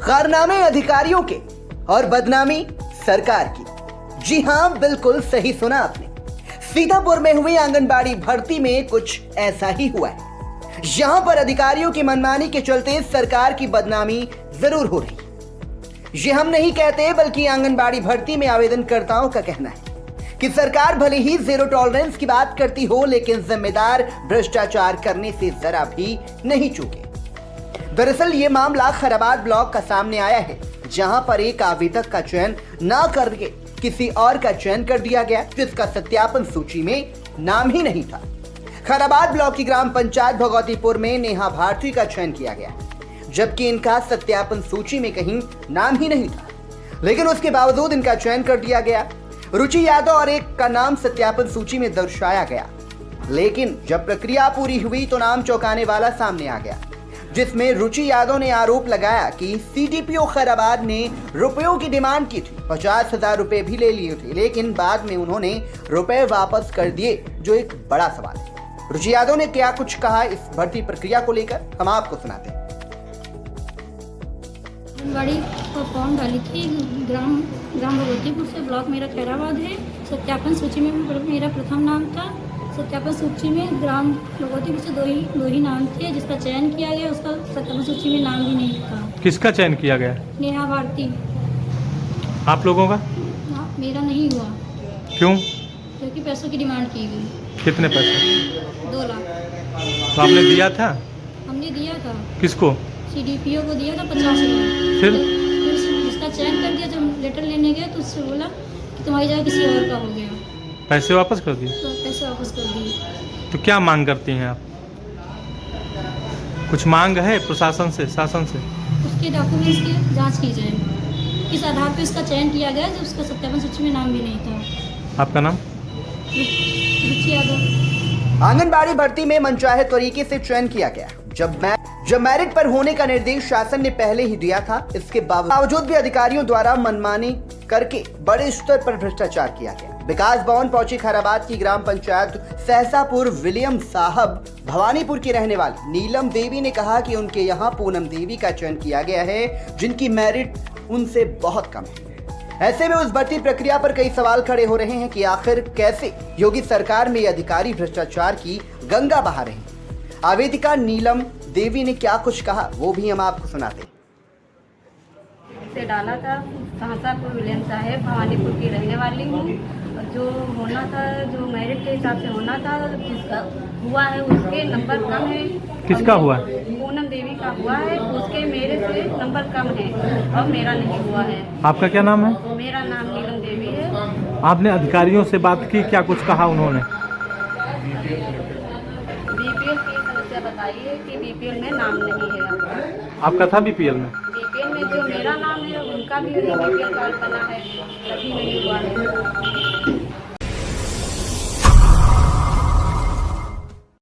कारनामे अधिकारियों के और बदनामी सरकार की। जी हां, बिल्कुल सही सुना आपने। सीतापुर में हुई आंगनबाड़ी भर्ती में कुछ ऐसा ही हुआ है। यहां पर अधिकारियों की मनमानी के चलते सरकार की बदनामी जरूर हो रही है। ये हम नहीं कहते, बल्कि आंगनबाड़ी भर्ती में आवेदनकर्ताओं का कहना है कि सरकार भले ही जीरो टॉलरेंस की बात करती हो, लेकिन जिम्मेदार भ्रष्टाचार करने से जरा भी नहीं चूके। दरअसल ये मामला खैराबाद ब्लॉक का सामने आया है, जहां पर एक आवेदक का चयन न करके किसी और का चयन कर दिया गया, जिसका सत्यापन सूची में नाम ही नहीं था। खैराबाद ब्लॉक की ग्राम पंचायत भगवतीपुर में नेहा भारती का चयन किया गया, जबकि इनका सत्यापन सूची में कहीं नाम ही नहीं था, लेकिन उसके बावजूद इनका चयन कर दिया गया। रुचि यादव और एक का नाम सत्यापन सूची में दर्शाया गया, लेकिन जब प्रक्रिया पूरी हुई तो नाम चौंकाने वाला सामने आ गया, जिसमें रुचि यादव ने आरोप लगाया कि सीडीपीओ खैराबाद ने रुपयों की डिमांड की थी, 50,000 रुपए भी ले लिए थे, लेकिन बाद में उन्होंने रुपए वापस कर दिए, जो एक बड़ा सवाल है। रुचि यादव ने क्या कुछ कहा इस भर्ती प्रक्रिया को लेकर, हम आपको सुनाते हैं। आंगनबाड़ी को फॉर्म डाली थी, ग्राम भगवतीपुर से, ब्लॉक मेरा खैराबाद है। सत्यापन सूची में मेरा प्रथम नाम था। सत्यापन सूची में ग्राम भगवतीपुर से दो ही नाम थे, जिसका चयन किया गया, उसका सत्यापन सूची में नाम भी नहीं था। किसका चयन किया गया? नेहा भारती। आप लोगों का? मेरा नहीं हुआ। क्यों? क्योंकि पैसों की डिमांड की गई। कितने पैसे? 2 लाख। तो आपने दिया था? हमने दिया था। किसको? सीडीपीओ को दिया था 50,000। फिर उसका चयन कर दिया। जब लेटर लेने गया तो उससे बोला कि तुम्हारी जगह किसी और का हो गया। पैसे वापस कर दिए? तो पैसे वापस कर दिए। तो क्या मांग करती हैं आप? कुछ मांग है प्रशासन से, शासन से? उसके डॉक्यूमेंट्स की जांच की जाए, किस आधार पर इसका चयन किया गया, जब उसका सत्यापन सूची में नाम भी नहीं था। आपका नाम? रुचि यादव। आंगनबाड़ी भर्ती में मनचाहे तरीके से चयन किया गया, जब मेरिट पर होने का निर्देश शासन ने पहले ही दिया था। इसके बावजूद भी अधिकारियों द्वारा मनमानी करके बड़े स्तर पर भ्रष्टाचार किया गया। विकास भवन पहुंची खैराबाद की ग्राम पंचायत सहसापुर विलियम साहब भवानीपुर की रहने वाली नीलम देवी ने कहा कि उनके यहाँ पूनम देवी का चयन किया गया है, जिनकी मेरिट उनसे बहुत कम है। ऐसे में उस भर्ती प्रक्रिया पर कई सवाल खड़े हो रहे हैं कि आखिर कैसे योगी सरकार में अधिकारी भ्रष्टाचार की गंगा बहा रहे हैं। आवेदिका नीलम देवी ने क्या कुछ कहा, वो भी हम आपको सुनाते हैं। से डाला था सहसापुर विलियम साहेब, भवानीपुर की रहने वाली हूँ। जो होना था, जो मेरिट के हिसाब से होना था, जिसका हुआ है उसके नंबर कम है। किसका हुआ? पूनम देवी का हुआ है, उसके मेरे से नंबर कम है और मेरा नहीं हुआ है। आपका क्या नाम है? मेरा नाम नीलम देवी है। आपने अधिकारियों से बात की, क्या कुछ कहा उन्होंने? बीपीएल की समस्या बताई है कि बीपीएल में नाम नहीं है। आपका था बीपीएल में? बीपीएल में जो मेरा नाम है उनका भी बीपीएल कार्ड बना है, तभी नहीं हुआ है।